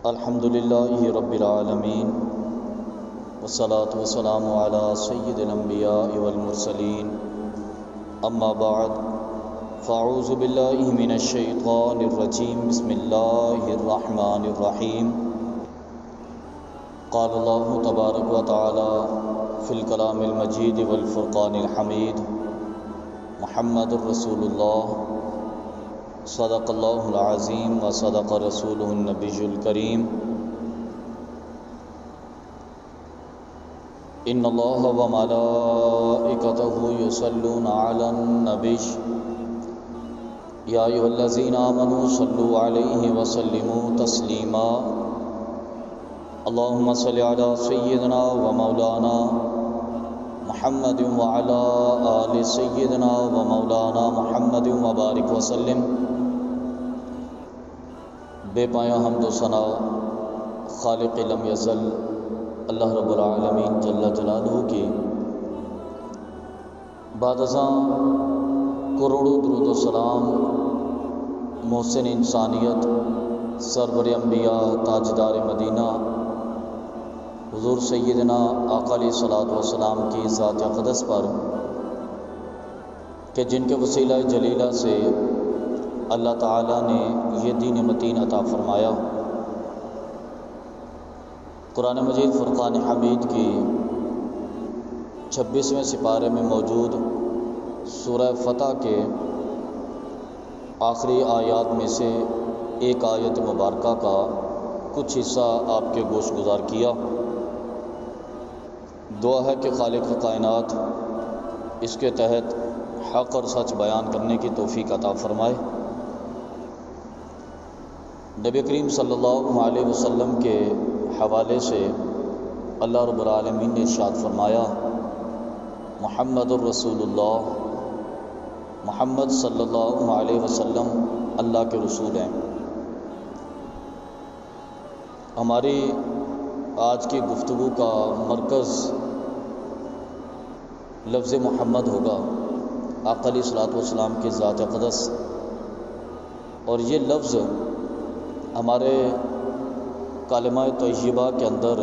الحمد للہ رب العالمین والصلاة والسلام علی سید الانبیاء والمرسلین اما بعد فاعوذ باللہ من الشیطان الرجیم بسم اللہ الرحمن الرحیم قال اللہ تبارک و تعالی فی الکلام المجید والفرقان الحمید محمد الرسول اللہ صدق اللہ العظیم و صدق رسولہ النبی الکریم ان اللہ و ملائکتہ یصلون علی النبی یا ایھا الذین آمنوا صلوا علیہ وسلموا تسلیما اللہم صل علی سیدنا و مولانا محمد وعلی آل سیدنا و مولانا محمد وبارک وسلم۔ بے پایا حمد و ثنا خالق لم یزل اللہ رب العالمین جل جلالہ کی بعد ازاں کروڑوں درود و سلام محسن انسانیت سرور انبیاء تاجدار مدینہ حضور سیدنا آقا علیہ الصلوۃ والسلام کی ذات اقدس پر کہ جن کے وسیلہ جلیلہ سے اللہ تعالیٰ نے یہ دین متین عطا فرمایا۔ قرآن مجید فرقان حمید کی 26ویں سپارے میں موجود سورہ فتح کے آخری آیات میں سے ایک آیت مبارکہ کا کچھ حصہ آپ کے گوش گزار کیا۔ دعا ہے کہ خالق کائنات اس کے تحت حق اور سچ بیان کرنے کی توفیق عطا فرمائے۔ نبی کریم صلی اللہ علیہ وسلم کے حوالے سے اللہ رب العالمین نے ارشاد فرمایا، محمد الرسول اللہ، محمد صلی اللہ علیہ وسلم اللہ کے رسول ہیں۔ ہماری آج کی گفتگو کا مرکز لفظ محمد ہوگا، آقا علیہ الصلوۃ والسلام کی ذات اقدس، اور یہ لفظ ہمارے کلمہ طیبہ کے اندر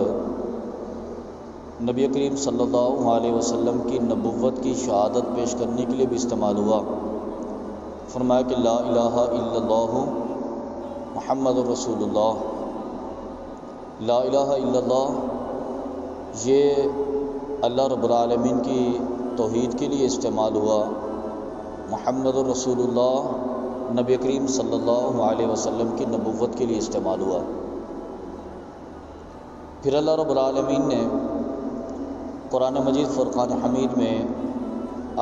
نبی کریم صلی اللہ علیہ وسلم کی نبوت کی شہادت پیش کرنے کے لیے بھی استعمال ہوا۔ فرمایا کہ لا الہ الا اللہ محمد الرسول اللہ، لا الہ الا اللہ یہ اللہ رب العالمین کی توحید کے لیے استعمال ہوا، محمد الرسول اللہ نبی کریم صلی اللہ علیہ وسلم کی نبوت کے لیے استعمال ہوا۔ پھر اللہ رب العالمین نے قرآن مجید فرقان حمید میں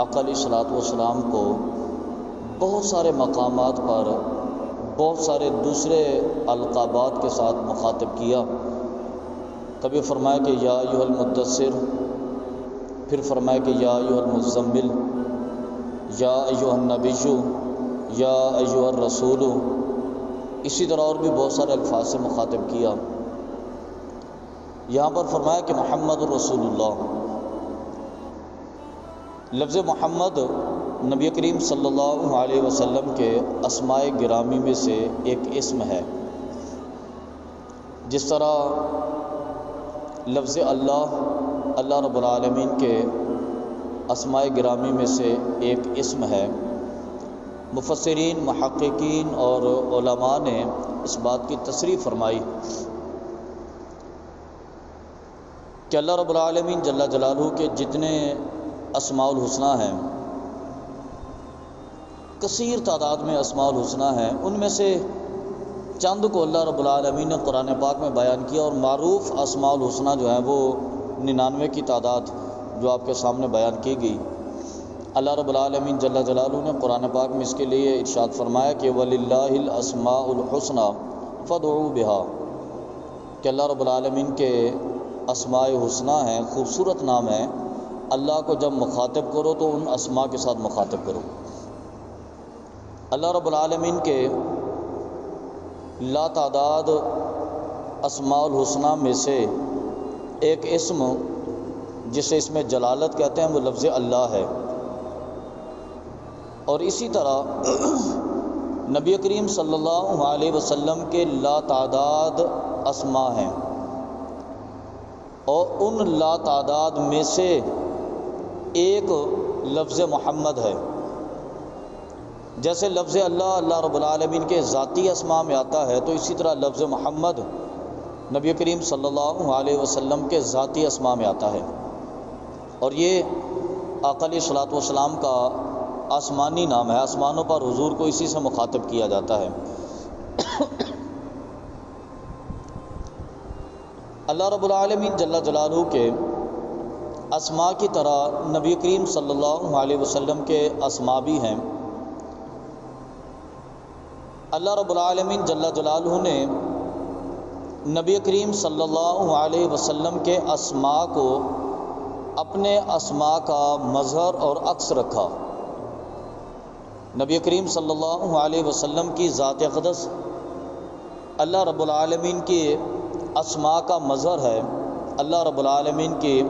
آقا علیہ الصلوۃ والسلام کو بہت سارے مقامات پر بہت سارے دوسرے القابات کے ساتھ مخاطب کیا۔ کبھی فرمایا کہ یا ایھا المدثر، پھر فرمایا کہ یا ایھا المزمل، یا ایھا النبی، یا ایھا الرسول، اسی طرح اور بھی بہت سارے الفاظ سے مخاطب کیا۔ یہاں پر فرمایا کہ محمد الرسول اللہ، لفظ محمد نبی کریم صلی اللہ علیہ وسلم کے اسماء گرامی میں سے ایک اسم ہے۔ جس طرح لفظ اللہ، اللہ رب العالمین کے اسماء گرامی میں سے ایک اسم ہے۔ مفسرین، محققین اور علماء نے اس بات کی تصریح فرمائی کہ اللہ رب العالمین جل جلالہ کے جتنے اسماء الحسنی ہیں، کثیر تعداد میں اسماء الحسنی ہیں، ان میں سے چند کو اللہ رب العالمین نے قرآن پاک میں بیان کیا، اور معروف اسماء الحسنی جو ہیں وہ 99 کی تعداد جو آپ کے سامنے بیان کی گئی۔ اللہ رب العالمین جل جلالہ نے قرآن پاک میں اس کے لیے ارشاد فرمایا کہ وَلِلَّهِ الْأَسْمَاءُ الْحُسْنَى فَادْعُوا بِهَا، کہ اللہ رب العالمین کے اسماء حسنی ہیں، خوبصورت نام ہیں، اللہ کو جب مخاطب کرو تو ان اسماء کے ساتھ مخاطب کرو۔ اللہ رب العالمین کے لا تعداد اسماء الحسنی میں سے ایک اسم جسے اس میں جلالت کہتے ہیں وہ لفظ اللہ ہے، اور اسی طرح نبی کریم صلی اللہ علیہ وسلم کے لا تعداد اسماء ہیں، اور ان لا تعداد میں سے ایک لفظ محمد ہے۔ جیسے لفظ اللہ رب العالمین کے ذاتی اسماء میں آتا ہے، تو اسی طرح لفظ محمد نبی کریم صلی اللہ علیہ وسلم کے ذاتی اسماء میں آتا ہے، اور یہ آقا علیہ الصلوۃ والسلام کا آسمانی نام ہے۔ آسمانوں پر حضور کو اسی سے مخاطب کیا جاتا ہے۔ اللہ رب العالمین جل جلالہ کے اسماء کی طرح نبی کریم صلی اللہ علیہ وسلم کے اسماء بھی ہیں۔ اللہ رب العالمین جل جلالہ نے نبی کریم صلی اللہ علیہ وسلم کے اسماء کو اپنے اسماء کا مظہر اور عکس رکھا۔ نبی کریم صلی اللہ علیہ وسلم کی ذات اقدس اللہ رب العالمین کے اسماء کا مظہر ہے، اللہ رب العالمین کے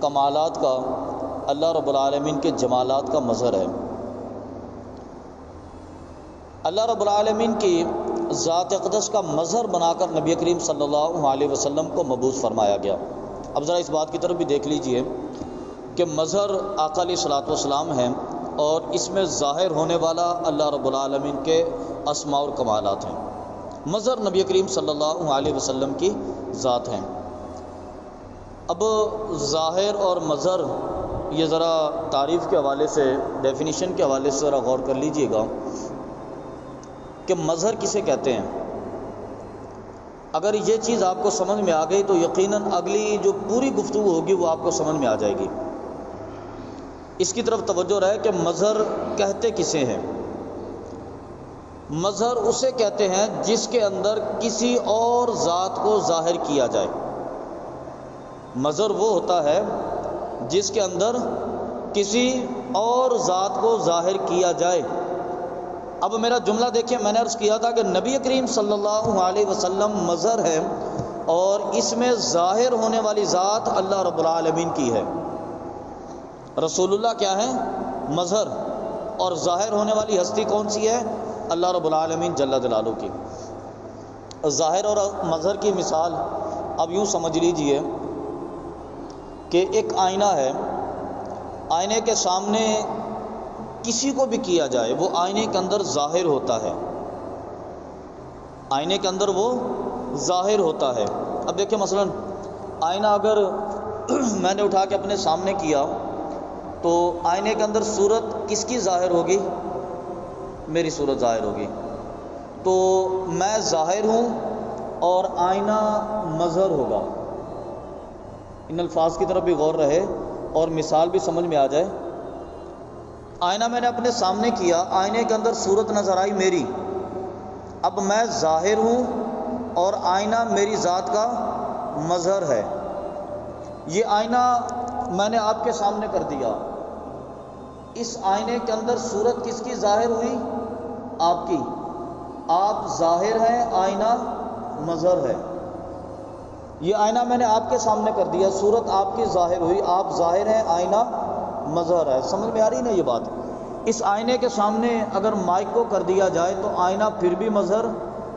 کمالات کا، اللہ رب العالمین کے جمالات کا مظہر ہے۔ اللہ رب العالمین کی ذات اقدس کا مظہر بنا کر نبی کریم صلی اللہ علیہ وسلم کو مبعوث فرمایا گیا۔ اب ذرا اس بات کی طرف بھی دیکھ لیجئے کہ مظہر آقا علیہ الصلوۃ والسلام ہیں، اور اس میں ظاہر ہونے والا اللہ رب العالمین کے اسماء اور کمالات ہیں۔ مظہر نبی کریم صلی اللہ علیہ وسلم کی ذات ہیں۔ اب ظاہر اور مظہر، یہ ذرا تعریف کے حوالے سے، ڈیفینیشن کے حوالے سے ذرا غور کر لیجئے گا کہ مظہر کسے کہتے ہیں۔ اگر یہ چیز آپ کو سمجھ میں آ گئی تو یقیناً اگلی جو پوری گفتگو ہوگی وہ آپ کو سمجھ میں آ جائے گی۔ اس کی طرف توجہ رہے کہ مظہر کہتے کسے ہیں۔ مظہر اسے کہتے ہیں جس کے اندر کسی اور ذات کو ظاہر کیا جائے۔ مظہر وہ ہوتا ہے جس کے اندر کسی اور ذات کو ظاہر کیا جائے۔ اب میرا جملہ دیکھیں، میں نے عرض کیا تھا کہ نبی کریم صلی اللہ علیہ وسلم مظہر ہے، اور اس میں ظاہر ہونے والی ذات اللہ رب العالمین کی ہے۔ رسول اللہ کیا ہے؟ مظہر، اور ظاہر ہونے والی ہستی کون سی ہے؟ اللہ رب العالمین جل جلالہ کی۔ ظاہر اور مظہر کی مثال اب یوں سمجھ لیجئے کہ ایک آئینہ ہے، آئینے کے سامنے کسی کو بھی کیا جائے وہ آئینے کے اندر ظاہر ہوتا ہے، آئینے کے اندر وہ ظاہر ہوتا ہے۔ اب دیکھیں مثلا آئینہ اگر میں نے اٹھا کے اپنے سامنے کیا تو آئینے کے اندر صورت کس کی ظاہر ہوگی؟ میری صورت ظاہر ہوگی۔ تو میں ظاہر ہوں اور آئینہ مظہر ہوگا۔ ان الفاظ کی طرف بھی غور رہے اور مثال بھی سمجھ میں آ جائے۔ آئینہ میں نے اپنے سامنے کیا، آئینے کے اندر صورت نظر آئی میری، اب میں ظاہر ہوں اور آئینہ میری ذات کا مظہر ہے۔ یہ آئینہ میں نے آپ کے سامنے کر دیا، اس آئینے کے اندر صورت کس کی ظاہر ہوئی؟ آپ کی۔ آپ ظاہر ہیں، آئینہ مظہر ہے۔ یہ آئینہ میں نے آپ کے سامنے کر دیا، صورت آپ کی ظاہر ہوئی، آپ ظاہر ہیں، آئینہ مظہر ہے۔ سمجھ میں آ رہی نا یہ بات؟ اس آئینے کے سامنے اگر مائک کو کر دیا جائے تو آئینہ پھر بھی مظہر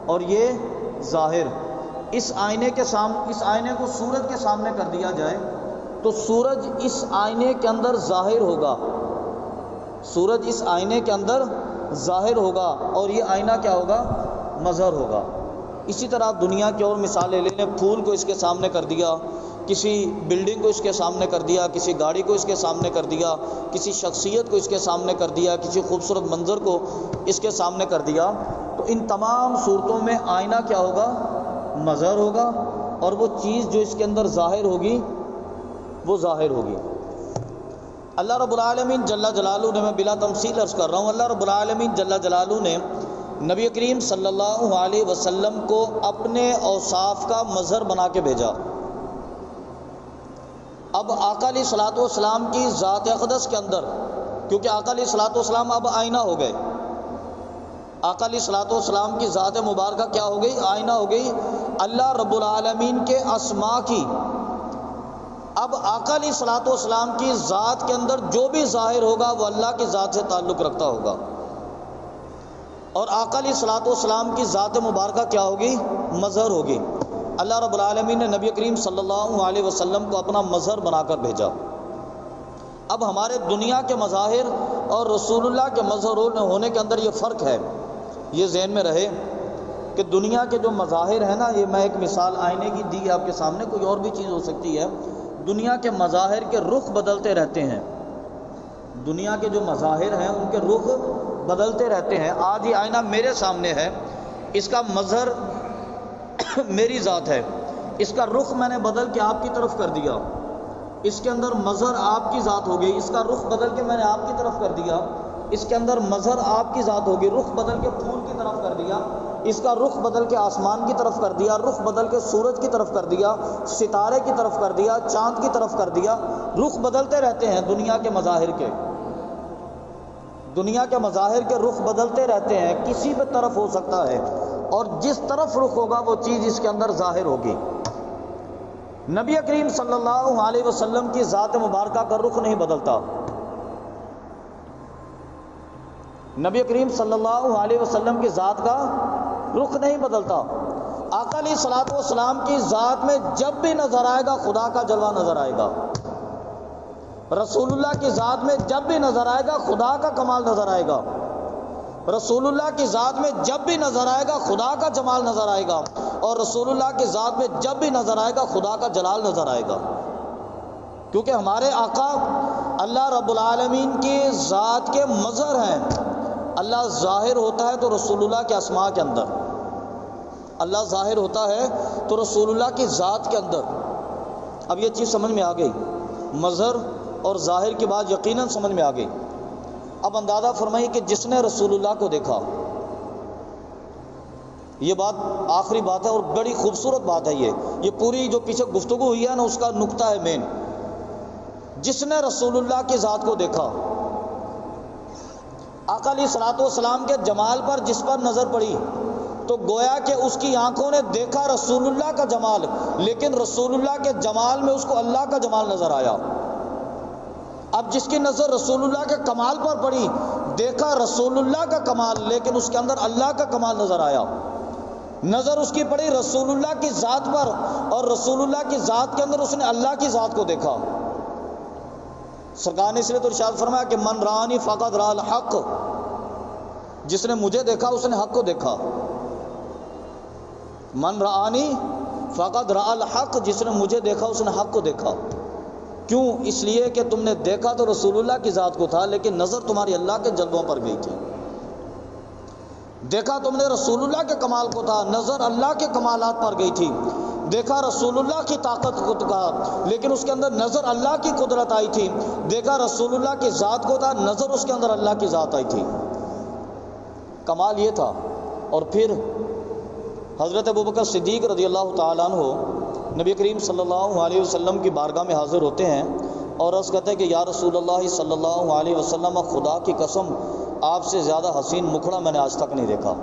اور یہ ظاہر۔ اس آئینے کو سورج کے سامنے کر دیا جائے تو سورج اس آئینے کے اندر ظاہر ہوگا، سورج اس آئینے کے اندر ظاہر ہوگا اور یہ آئینہ کیا ہوگا؟ مظہر ہوگا۔ اسی طرح آپ دنیا کی اور مثالیں لے لیں، پھول کو اس کے سامنے کر دیا، کسی بلڈنگ کو اس کے سامنے کر دیا، کسی گاڑی کو اس کے سامنے کر دیا، کسی شخصیت کو اس کے سامنے کر دیا، کسی خوبصورت منظر کو اس کے سامنے کر دیا، تو ان تمام صورتوں میں آئینہ کیا ہوگا؟ مظہر ہوگا، اور وہ چیز جو اس کے اندر ظاہر ہوگی وہ ظاہر ہوگی۔ اللہ رب العالمین جل جلالہ نے، میں بلا تمثیل عرض کر رہا ہوں، اللہ رب العالمین جل جلالہ نے نبی کریم صلی اللہ علیہ وسلم کو اپنے اوصاف کا مظہر بنا کے بھیجا۔ اب آقا علیہ الصلوۃ والسلام کی ذات اقدس کے اندر، کیونکہ آقا علیہ الصلوۃ والسلام اب آئینہ ہو گئے، آقا علیہ الصلوۃ والسلام کی ذات مبارکہ کیا ہو گئی؟ آئینہ ہو گئی اللہ رب العالمین کے اسماء کی۔ اب آقا علیہ الصلوۃ والسلام کی ذات کے اندر جو بھی ظاہر ہوگا وہ اللہ کی ذات سے تعلق رکھتا ہوگا۔ اور آقا علیہ الصلوۃ والسلام کی ذات مبارکہ کیا ہوگی؟ مظہر ہوگی۔ اللہ رب العالمین نے نبی کریم صلی اللہ علیہ وسلم کو اپنا مظہر بنا کر بھیجا۔ اب ہمارے دنیا کے مظاہر اور رسول اللہ کے مظہر ہونے کے اندر یہ فرق ہے، یہ ذہن میں رہے کہ دنیا کے جو مظاہر ہیں نا، یہ میں ایک مثال آئینے کی دی آپ کے سامنے، کوئی اور بھی چیز ہو سکتی ہے۔ دنیا کے مظاہر کے رخ بدلتے رہتے ہیں، دنیا کے جو مظاہر ہیں ان کے رخ بدلتے رہتے ہیں۔ آج یہ آئینہ میرے سامنے ہے، اس کا مظہر میری ذات ہے، اس کا رخ میں نے بدل کے آپ کی طرف کر دیا، اس کے اندر مظہر آپ کی ذات ہو گئی، اس کا رخ بدل کے میں نے آپ کی طرف کر دیا، اس کے اندر مظہر آپ کی ذات ہوگی، رخ بدل کے پھول کی طرف کر دیا، اس کا رخ بدل کے آسمان کی طرف کر دیا، رخ بدل کے سورج کی طرف کر دیا، ستارے کی طرف کر دیا، چاند کی طرف کر دیا۔ رخ بدلتے رہتے ہیں دنیا کے مظاہر کے، دنیا کے مظاہر کے رخ بدلتے رہتے ہیں، کسی بھی طرف ہو سکتا ہے، اور جس طرف رخ ہوگا وہ چیز اس کے اندر ظاہر ہوگی۔ نبی کریم صلی اللہ علیہ وسلم کی ذات مبارکہ کا رخ نہیں بدلتا، نبی کریم صلی اللہ علیہ وسلم کی ذات کا رخ نہیں بدلتا۔ آقا علیہ الصلوۃ والسلام کی ذات میں جب بھی نظر آئے گا خدا کا جلوہ نظر آئے گا، رسول اللہ کی ذات میں جب بھی نظر آئے گا خدا کا کمال نظر آئے گا، رسول اللہ کی ذات میں جب بھی نظر آئے گا خدا کا جمال نظر آئے گا، اور رسول اللہ کی ذات میں جب بھی نظر آئے گا خدا کا جلال نظر آئے گا، کیونکہ ہمارے آقا اللہ رب العالمین کی ذات کے مظہر ہیں۔ اللہ ظاہر ہوتا ہے تو رسول اللہ کے اسماء کے اندر، اللہ ظاہر ہوتا ہے تو رسول اللہ کی ذات کے اندر۔ اب یہ چیز سمجھ میں آ گئی، مظہر اور ظاہر کی بات یقیناً سمجھ میں آ گئی۔ اب اندازہ فرمائیے کہ جس نے رسول اللہ کو دیکھا، یہ بات آخری بات ہے اور بڑی خوبصورت بات ہے، یہ پوری جو پیچھے گفتگو ہوئی ہے نا اس کا نقطہ ہے مین۔ جس نے رسول اللہ کی ذات کو دیکھا، آقا علیہ الصلوۃ والسلام کے جمال پر جس پر نظر پڑی تو گویا کہ اس کی آنکھوں نے دیکھا رسول اللہ کا جمال، لیکن رسول اللہ کے جمال میں اس کو اللہ کا جمال نظر آیا۔ اب جس کی نظر رسول اللہ کے کمال پر پڑی، دیکھا رسول اللہ کا کمال لیکن اس کے اندر اللہ کا کمال نظر آیا۔ نظر اس کی پڑی رسول اللہ کی ذات پر، اور رسول اللہ کی ذات کے اندر اس نے اللہ کی ذات کو دیکھا۔ سرکار نے اس لیے تو ارشاد فرمایا کہ من رآنی فقد رأى الحق، جس نے مجھے دیکھا اس نے حق کو دیکھا۔ من رآنی فقد رأى الحق، جس نے مجھے دیکھا اس نے حق کو دیکھا۔ کیوں؟ اس لیے کہ تم نے دیکھا تو رسول اللہ کی ذات کو تھا، لیکن نظر تمہاری اللہ کے جلووں پر گئی تھی۔ دیکھا تم نے رسول اللہ کے کمال کو تھا، نظر اللہ کے کمالات پر گئی تھی۔ دیکھا رسول اللہ کی طاقت کو تھا، لیکن اس کے اندر نظر اللہ کی قدرت آئی تھی۔ دیکھا رسول اللہ کی ذات کو تھا، نظر اس کے اندر اللہ کی ذات آئی تھی۔ کمال یہ تھا۔ اور پھر حضرت ابوبکر صدیق رضی اللہ تعالیٰ عنہ نبی کریم صلی اللہ علیہ وسلم کی بارگاہ میں حاضر ہوتے ہیں اور عرض کرتے ہیں کہ یا رسول اللہ صلی اللہ علیہ وسلم، خدا کی قسم آپ سے زیادہ حسین مکھڑا میں نے آج تک نہیں دیکھا۔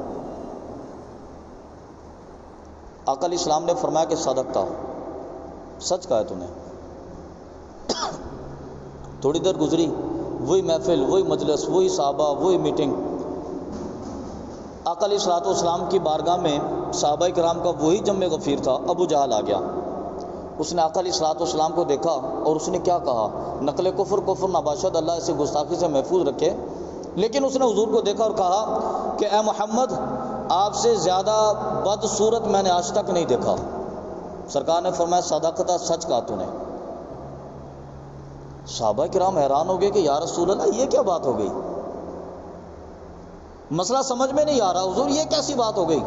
آقا علیہ السلام نے فرمایا کہ صدقتا، سچ کہا ہے تو نے۔ تھوڑی دیر گزری، وہی محفل، وہی مجلس، وہی صحابہ، وہی میٹنگ۔ آقا علیہ الصلوۃ والسلام کی بارگاہ میں صحابہ کرام کا وہی جمع غفیر تھا، ابو جہل آ گیا۔ اس نے آقا علیہ الصلوۃ والسلام کو دیکھا اور اس نے کیا کہا؟ نقل کفر نباشد، اللہ اسے گستاخی سے محفوظ رکھے، لیکن اس نے حضور کو دیکھا اور کہا کہ اے محمد، آپ سے زیادہ بد صورت میں نے آج تک نہیں دیکھا۔ سرکار نے فرمایا صدقتا، سچ کہا تو نے۔ صحابہ کرام حیران ہو گئے کہ یا رسول اللہ یہ کیا بات ہو گئی، مسئلہ سمجھ میں نہیں آ رہا حضور، یہ کیسی بات ہو گئی؟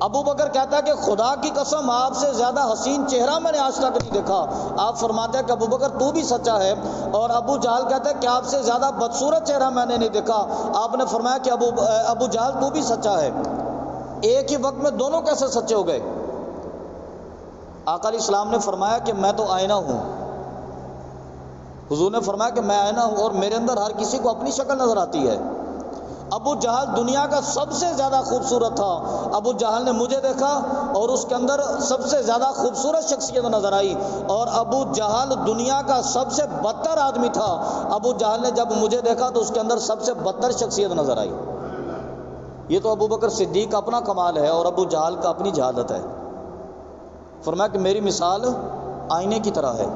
ابو بکر کہتا ہے کہ خدا کی قسم آپ سے زیادہ حسین چہرہ میں نے آج تک نہیں دیکھا۔ آپ فرماتے ہیں کہ ابو بکر تو بھی سچا ہے، اور ابو جہل کہتا ہے کہ آپ سے زیادہ بدصورت چہرہ میں نے نہیں دیکھا۔ آپ نے فرمایا کہ ابو جہل تو بھی سچا ہے۔ ایک ہی وقت میں دونوں کیسے سچے ہو گئے؟ آقا علیہ السلام نے فرمایا کہ میں تو آئینہ ہوں۔ حضور نے فرمایا کہ میں آئینہ ہوں اور میرے اندر ہر کسی کو اپنی شکل نظر آتی ہے۔ ابو جہل دنیا کا سب سے زیادہ خوبصورت تھا، ابو جہل نے مجھے دیکھا اور اس کے اندر سب سے زیادہ خوبصورت شخصیت نظر آئی، اور ابو جہل دنیا کا سب سے بدتر آدمی تھا، ابو جہل نے جب مجھے دیکھا تو اس کے اندر سب سے بدتر شخصیت نظر آئی۔ یہ تو ابو بکر صدیق کا اپنا کمال ہے اور ابو جہل کا اپنی جہالت ہے۔ فرمایا کہ میری مثال آئینے کی طرح ہے،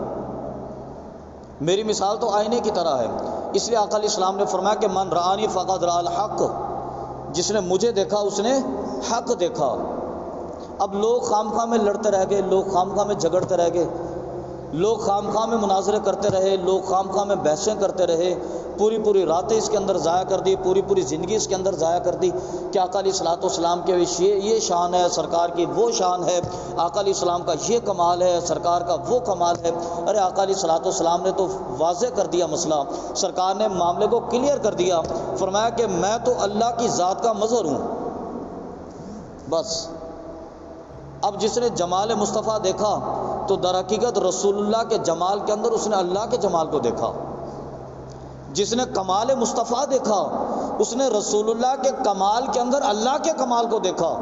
میری مثال تو آئینے کی طرح ہے۔ اس لیے آقا علیہ السلام نے فرمایا کہ من رآنی فقد رأى الحق، جس نے مجھے دیکھا اس نے حق دیکھا۔ اب لوگ خامخواہ میں لڑتے رہ گئے، لوگ خامخواہ میں جھگڑتے رہ گئے، لوگ خامخواہ میں مناظرے کرتے رہے، لوگ خامخواہ میں بحثیں کرتے رہے، پوری پوری راتیں اس کے اندر ضائع کر دی، پوری پوری زندگی اس کے اندر ضائع کر دی کہ آقا علیہ الصلوۃ والسلام کے یہ شان ہے، سرکار کی وہ شان ہے، آقا علیہ السلام کا یہ کمال ہے، سرکار کا وہ کمال ہے۔ ارے آقا علیہ الصلوۃ والسلام نے تو واضح کر دیا مسئلہ، سرکار نے معاملے کو کلیئر کر دیا، فرمایا کہ میں تو اللہ کی ذات کا مظہر ہوں بس۔ اب جس نے جمال مصطفیٰ دیکھا تو در حقیقت رسول اللہ کے جمال کے اندر اس نے اللہ کے جمال کو دیکھا۔ جس نے کمال مصطفیٰ دیکھا اس نے رسول اللہ کے کمال کے اندر اللہ کے کمال کو دیکھا۔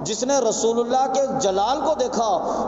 جس نے رسول اللہ کے جلال کو دیکھا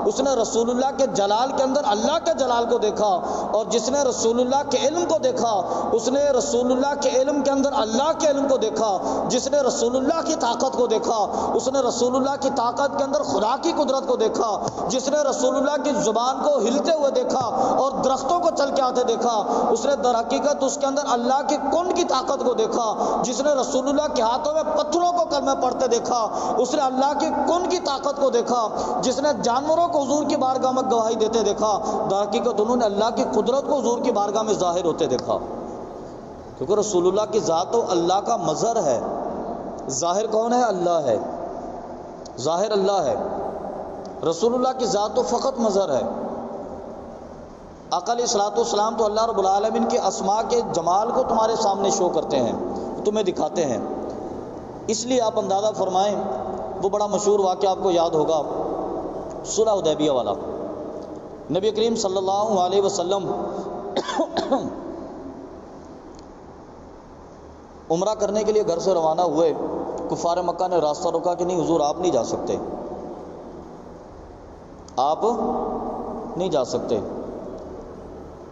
اس نے رسول اللہ کے جلال کے اندر اللہ کے جلال کو دیکھا، اور جس نے رسول اللہ کے علم کو دیکھا اس نے رسول اللہ کے علم کے اندر اللہ کے علم کو دیکھا۔ جس نے رسول اللہ کی طاقت کو دیکھا اس نے رسول اللہ کی طاقت کے اندر خدا کی قدرت کو دیکھا۔ جس نے رسول اللہ کی زبان کو ہلتے ہوئے دیکھا اور درختوں کو چل کے آتے دیکھا اس نے در حقیقت اس کے اندر اللہ کی کن کی طاقت کو دیکھا۔ جس نے رسول اللہ کے ہاتھوں میں پتھروں کو کلمہ پڑھتے دیکھا اس نے اللہ کی کن کی طاقت کو دیکھا۔ جس نے جانوروں کو حضور کی بارگاہ میں گواہی دیتے دیکھا در حقیقت انہوں نے اللہ کی قدرت کو حضور کی بارگاہ میں ظاہر ہوتے دیکھا، کیونکہ رسول اللہ کی ذات تو اللہ کا مظہر ہے۔ ظاہر کون ہے؟ اللہ ہے، ظاہر اللہ ہے، رسول اللہ کی ذات تو فقط مظہر ہے۔ آقا علیہ الصلوۃ والسلام تو اللہ رب العالمین کے اسماء کے جمال کو تمہارے سامنے شو کرتے ہیں، تمہیں دکھاتے ہیں۔ اس لیے آپ اندازہ فرمائیں، وہ بڑا مشہور واقعہ آپ کو یاد ہوگا، صلح حدیبیہ والا۔ نبی کریم صلی اللہ علیہ وسلم عمرہ کرنے کے لیے گھر سے روانہ ہوئے، کفار مکہ نے راستہ روکا کہ نہیں حضور آپ نہیں جا سکتے، آپ نہیں جا سکتے۔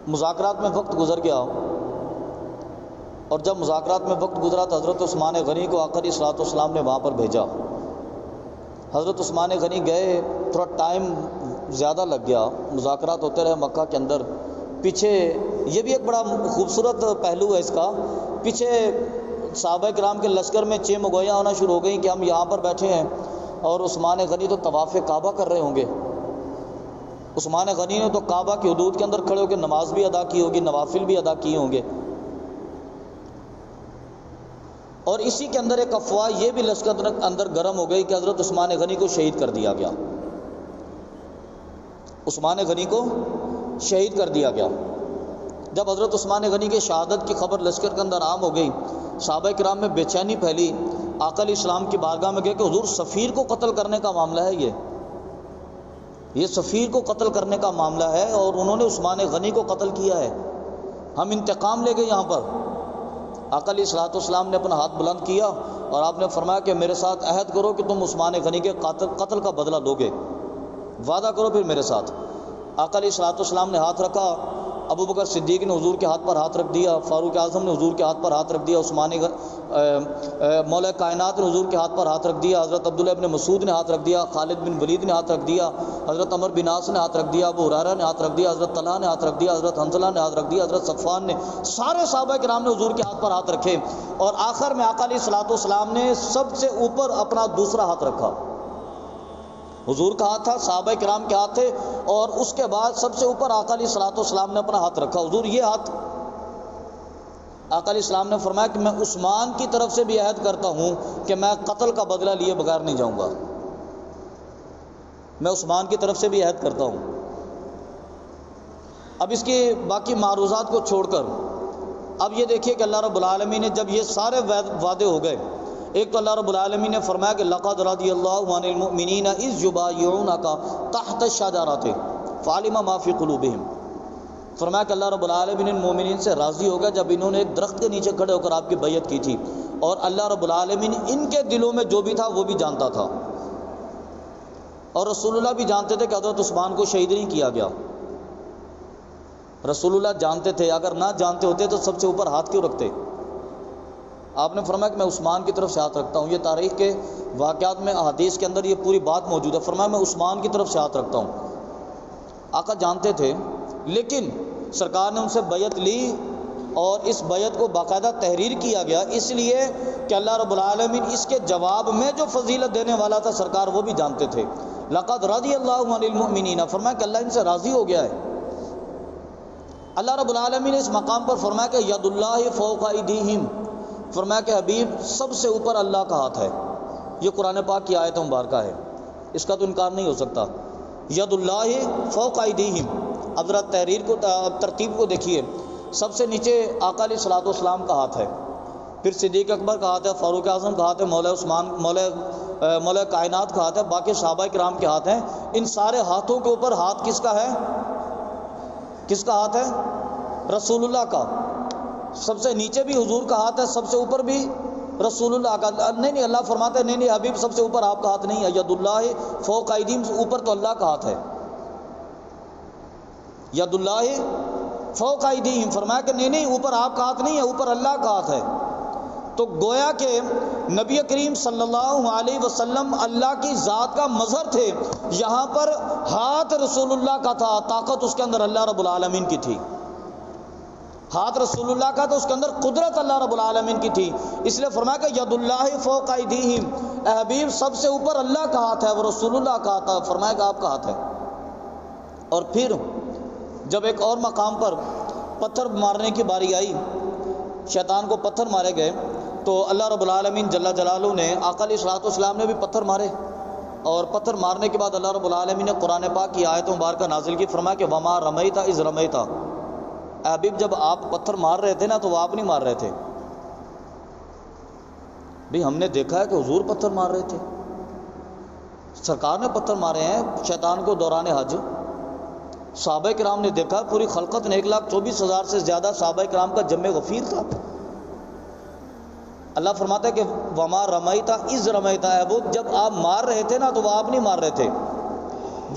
مذاکرات میں وقت گزر گیا، اور جب مذاکرات میں وقت گزرا تو حضرت عثمان غنی کو آقا علیہ الصلوۃ والسلام نے وہاں پر بھیجا۔ حضرت عثمان غنی گئے، تھوڑا ٹائم زیادہ لگ گیا، مذاکرات ہوتے رہے مکہ کے اندر۔ پیچھے یہ بھی ایک بڑا خوبصورت پہلو ہے اس کا، پیچھے صحابہ کرام کے لشکر میں چیمگوئیاں ہونا شروع ہو گئیں کہ ہم یہاں پر بیٹھے ہیں اور عثمان غنی تو طواف کعبہ کر رہے ہوں گے۔ عثمان غنی نے تو کعبہ کی حدود کے اندر کھڑے ہو کے نماز بھی ادا کی ہوگی، نوافل بھی ادا کیے ہوں گے۔ اور اسی کے اندر ایک افواہ یہ بھی لشکر اندر گرم ہو گئی کہ حضرت عثمان غنی کو شہید کر دیا گیا، عثمان غنی کو شہید کر دیا گیا۔ جب حضرت عثمان غنی کے شہادت کی خبر لشکر کے اندر عام ہو گئی، صحابہ کرام میں بے چینی پھیلی، آقا علیہ السلام کی بارگاہ میں گئے کہ حضور سفیر کو قتل کرنے کا معاملہ ہے، یہ سفیر کو قتل کرنے کا معاملہ ہے اور انہوں نے عثمان غنی کو قتل کیا ہے، ہم انتقام لے گئے یہاں پر۔ آقا علیہ الصلوۃ والسلام نے اپنا ہاتھ بلند کیا اور آپ نے فرمایا کہ میرے ساتھ عہد کرو کہ تم عثمان غنی کے قتل کا بدلہ لو گے، وعدہ کرو پھر میرے ساتھ۔ آقا علیہ الصلوۃ والسلام نے ہاتھ رکھا، ابو بکر صدیق نے حضور کے ہاتھ پر ہاتھ رکھ دیا، فاروق اعظم نے حضور کے ہاتھ پر ہاتھ رکھ دیا، مولا کائنات نے حضور کے ہاتھ پر ہاتھ رکھ دیا، حضرت عبداللہ ابن مسعود نے ہاتھ رکھ دیا، خالد بن ولید نے ہاتھ رکھ دیا، حضرت عمر بن عاص نے ہاتھ رکھ دیا، ابو ہریرہ نے ہاتھ رکھ دیا، حضرت طلحہ نے ہاتھ رکھ دیا، حضرت حنظلہ نے ہاتھ رکھ دیا، حضرت صفوان نے، سارے صحابہ کرام نے حضور کے ہاتھ پر ہاتھ رکھے، اور آخر میں آقا علیہ الصلوۃ والسلام نے سب سے اوپر اپنا دوسرا ہاتھ رکھا۔ حضور کا ہاتھ تھا، صحابہ کرام کے ہاتھ تھے، اور اس کے بعد سب سے اوپر آقا علیہ الصلوۃ والسلام نے اپنا ہاتھ رکھا، حضور یہ ہاتھ۔ آقا علیہ السلام نے فرمایا کہ میں عثمان کی طرف سے بھی عہد کرتا ہوں کہ میں قتل کا بدلہ لیے بغیر نہیں جاؤں گا، میں عثمان کی طرف سے بھی عہد کرتا ہوں۔ اب اس کی باقی معروضات کو چھوڑ کر اب یہ دیکھیے کہ اللہ رب العالمین نے جب یہ سارے وعدے ہو گئے، ایک تو اللہ رب العالمین نے فرمایا کہ لقد رضی اللہ عن المؤمنین اذ یبایعونک تحت الشجرۃ فعلم ما فی قلوبہم، فرمایا کہ اللہ رب العالمین ان مومنین سے راضی ہو گیا جب انہوں نے ایک درخت کے نیچے کھڑے ہو کر آپ کی بیعت کی تھی، اور اللہ رب العالمین ان کے دلوں میں جو بھی تھا وہ بھی جانتا تھا، اور رسول اللہ بھی جانتے تھے کہ حضرت عثمان کو شہید نہیں کیا گیا، رسول اللہ جانتے تھے، اگر نہ جانتے ہوتے تو سب سے اوپر ہاتھ کیوں رکھتے؟ آپ نے فرمایا کہ میں عثمان کی طرف سے ہاتھ رکھتا ہوں. یہ تاریخ کے واقعات میں احادیث کے اندر یہ پوری بات موجود ہے. فرمایا میں عثمان کی طرف سے ہاتھ رکھتا ہوں. آقا جانتے تھے، لیکن سرکار نے ان سے بیعت لی اور اس بیعت کو باقاعدہ تحریر کیا گیا، اس لیے کہ اللہ رب العالمین اس کے جواب میں جو فضیلت دینے والا تھا سرکار وہ بھی جانتے تھے. لقد رضی اللہ عن المؤمنین، فرمایا کہ اللہ ان سے راضی ہو گیا ہے. اللہ رب العالمین نے اس مقام پر فرمایا کہ ید اللہ فوق ایدیہم، فرمایا کہ حبیب سب سے اوپر اللہ کا ہاتھ ہے. یہ قرآن پاک کی آیت مبارکہ ہے، اس کا تو انکار نہیں ہو سکتا. ید اللہ فوق ایدیہم. اب ذرا تحریر کو ترتیب کو دیکھیے. سب سے نیچے آقا علیہ الصلوۃ والسلام کا ہاتھ ہے، پھر صدیق اکبر کا ہاتھ ہے، فاروق اعظم کا ہاتھ ہے، مولا عثمان مولا کائنات کا ہاتھ ہے، باقی صحابہ کرام کے ہاتھ ہیں. ان سارے ہاتھوں کے اوپر ہاتھ کس کا ہے؟ کس کا ہاتھ ہے؟ رسول اللہ کا. سب سے نیچے بھی حضور کا ہاتھ ہے، سب سے اوپر بھی رسول اللہ کا. نہیں اللہ فرماتے ہیں نہیں حبیب سب سے اوپر آپ کا ہاتھ نہیں ہے. ید اللہ فوق ایدیہم، اوپر تو اللہ کا ہاتھ ہے. ید اللہ فوق ایدیہم، فرمایا کہ نہیں اوپر آپ کا ہاتھ نہیں ہے، اوپر اللہ کا ہاتھ ہے. تو گویا کہ نبی کریم صلی اللہ علیہ وسلم اللہ کی ذات کا مظہر تھے. یہاں پر ہاتھ رسول اللہ کا تھا، طاقت اس کے اندر اللہ رب العالمین کی تھی. ہاتھ رسول اللہ کا تھا، اس کے اندر قدرت اللہ رب العالمین کی تھی. اس لیے فرمایا کہ ید اللہ فوق ایدیہم، اے حبیب سب سے اوپر اللہ کا ہاتھ ہے، وہ رسول اللہ کا ہاتھ ہے. فرمایا کہ آپ کا ہاتھ ہے. اور پھر جب ایک اور مقام پر پتھر مارنے کی باری آئی، شیطان کو پتھر مارے گئے، تو اللہ رب العالمین جل جلالہ نے آقا علیہ الصلوۃ والسلام نے بھی پتھر مارے. اور پتھر مارنے کے بعد اللہ رب العالمین نے قرآن پاک کی آیت مبارکہ نازل کی. فرمایا کہ وما رمیت اذ رمیت، اے حبیب جب آپ پتھر مار رہے تھے نا تو وہ آپ نہیں مار رہے تھے. بھی ہم نے دیکھا ہے کہ حضور پتھر مار رہے تھے، سرکار نے پتھر مارے ہیں شیطان کو دوران حج. صحابہ کرام نے دیکھا، پوری خلقت نے 1,24,000 سے زیادہ صحابہ کرام کا جمع غفیر تھا. اللہ فرماتا ہے کہ وما رمیت اذ رمیت، ابو جب آپ مار رہے تھے نا تو وہ آپ نہیں مار رہے تھے.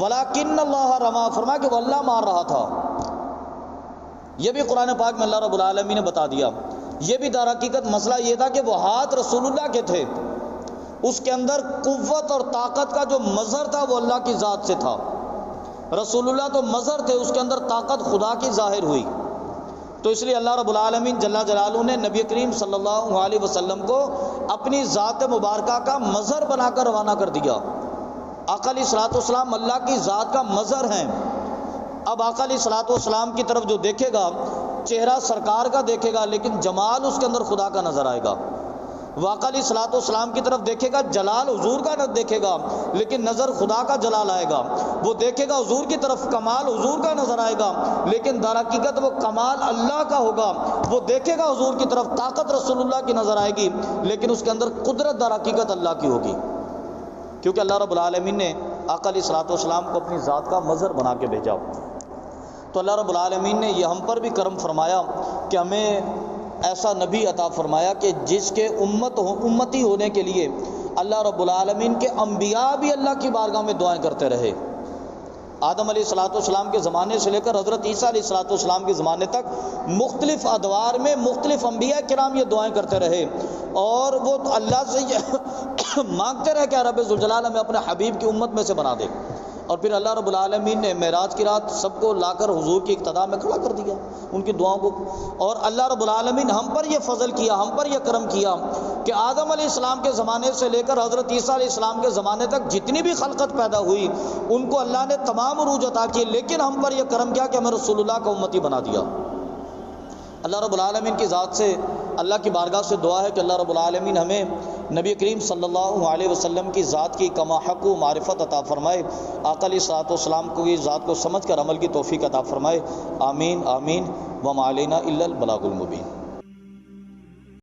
ولکن اللہ رما، فرمایا کہ وہ اللہ مار رہا تھا. یہ بھی قرآن پاک میں اللہ رب العالمین نے بتا دیا. یہ بھی در حقیقت مسئلہ یہ تھا کہ وہ ہاتھ رسول اللہ کے تھے، اس کے اندر قوت اور طاقت کا جو مظہر تھا وہ اللہ کی ذات سے تھا. رسول اللہ تو مظہر تھے، اس کے اندر طاقت خدا کی ظاہر ہوئی. تو اس لیے اللہ رب العالمین جل جلالہ نے نبی کریم صلی اللہ علیہ وسلم کو اپنی ذات مبارکہ کا مظہر بنا کر روانہ کر دیا. آقا علیہ الصلوۃ والسلام اللہ کی ذات کا مظہر ہیں. اب آقا علیہ الصلوۃ والسلام کی طرف جو دیکھے گا چہرہ سرکار کا دیکھے گا، لیکن جمال اس کے اندر خدا کا نظر آئے گا. آقا علیہ الصلوۃ والسلام کی طرف دیکھے گا، جلال حضور کا نہ دیکھے گا لیکن نظر خدا کا جلال آئے گا. وہ دیکھے گا حضور کی طرف، کمال حضور کا نظر آئے گا لیکن در حقیقت وہ کمال اللہ کا ہوگا. وہ دیکھے گا حضور کی طرف، طاقت رسول اللہ کی نظر آئے گی لیکن اس کے اندر قدرت در حقیقت اللہ کی ہوگی، کیونکہ اللہ رب العالمین نے آقا علیہ الصلوۃ والسلام کو اپنی ذات کا مظہر بنا کے بھیجا. تو اللہ رب العالمین نے یہ ہم پر بھی کرم فرمایا کہ ہمیں ایسا نبی عطا فرمایا کہ جس کے امتی ہونے کے لیے اللہ رب العالمین کے انبیاء بھی اللہ کی بارگاہ میں دعائیں کرتے رہے. آدم علیہ الصلوۃ والسلام کے زمانے سے لے کر حضرت عیسیٰ علیہ الصلوۃ والسلام کے زمانے تک مختلف ادوار میں مختلف انبیاء کرام یہ دعائیں کرتے رہے اور وہ اللہ سے مانگتے رہے کہ رب ذوالجلال ہمیں اپنے حبیب کی امت میں سے بنا دے. اور پھر اللہ رب العالمین نے معراج کی رات سب کو لا کر حضور کی اقتداء میں کھڑا کر دیا، ان کی دعاؤں کو. اور اللہ رب العالمین ہم پر یہ فضل کیا، ہم پر یہ کرم کیا کہ آدم علیہ السلام کے زمانے سے لے کر حضرت عیسیٰ علیہ السلام کے زمانے تک جتنی بھی خلقت پیدا ہوئی ان کو اللہ نے تمام عروج عطا کیے، لیکن ہم پر یہ کرم کیا کہ ہمیں رسول اللہ کا امتی بنا دیا. اللہ رب العالمین کی ذات سے اللہ کی بارگاہ سے دعا ہے کہ اللہ رب العالمین ہمیں نبی کریم صلی اللہ علیہ وسلم کی ذات کی کما حق و معرفت عطا فرمائے. آقا علیہ الصلوۃ والسلام کو یہ ذات کو سمجھ کر عمل کی توفیق عطا فرمائے. آمین آمین. وما علینا الا البلاغ المبین.